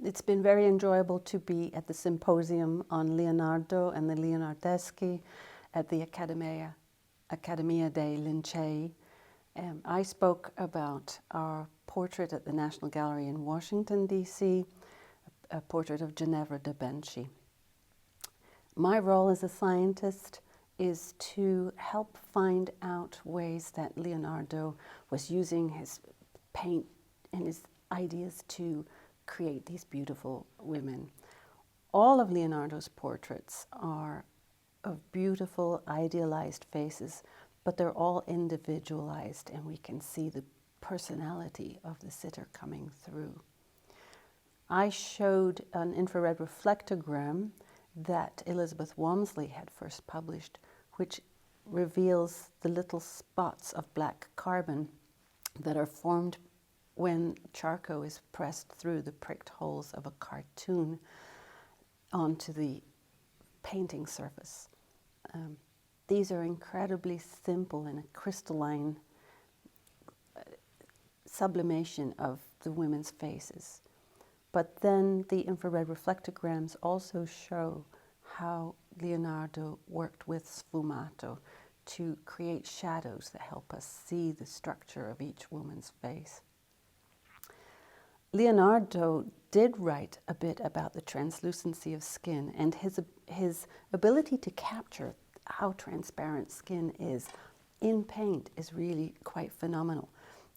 It's been very enjoyable to be at the Symposium on Leonardo and the Leonardeschi at the Accademia dei Lincei. I spoke about our portrait at the National Gallery in Washington, D.C., a portrait of Ginevra da Vinci. My role as a scientist is to help find out ways that Leonardo was using his paint and his ideas to create these beautiful women. All of Leonardo's portraits are of beautiful, idealized faces, but they're all individualized, and we can see the personality of the sitter coming through. I showed an infrared reflectogram that Elizabeth Walmsley had first published, which reveals the little spots of black carbon that are formed when charcoal is pressed through the pricked holes of a cartoon onto the painting surface. These are incredibly simple and a crystalline sublimation of the women's faces. But then the infrared reflectograms also show how Leonardo worked with sfumato to create shadows that help us see the structure of each woman's face. Leonardo did write a bit about the translucency of skin, and his ability to capture how transparent skin is in paint is really quite phenomenal,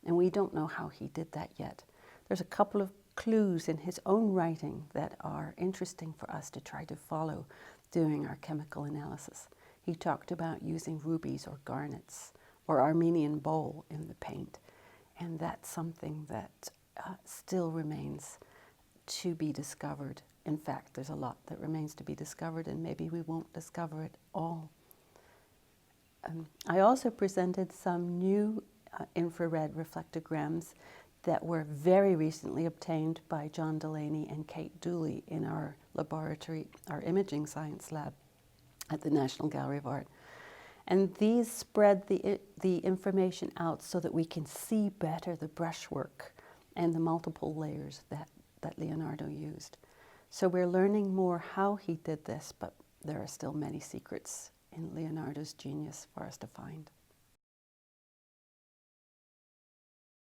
and we don't know how he did that yet. There's a couple of clues in his own writing that are interesting for us to try to follow doing our chemical analysis. He talked about using rubies or garnets or Armenian bole in the paint, and that's something that still remains to be discovered. In fact, there's a lot that remains to be discovered, and maybe we won't discover it all. I also presented some new infrared reflectograms that were very recently obtained by John Delaney and Kate Dooley in our laboratory, our imaging science lab at the National Gallery of Art. And these spread the information out so that we can see better the brushwork and the multiple layers that Leonardo used. So we're learning more how he did this, but there are still many secrets in Leonardo's genius for us to find.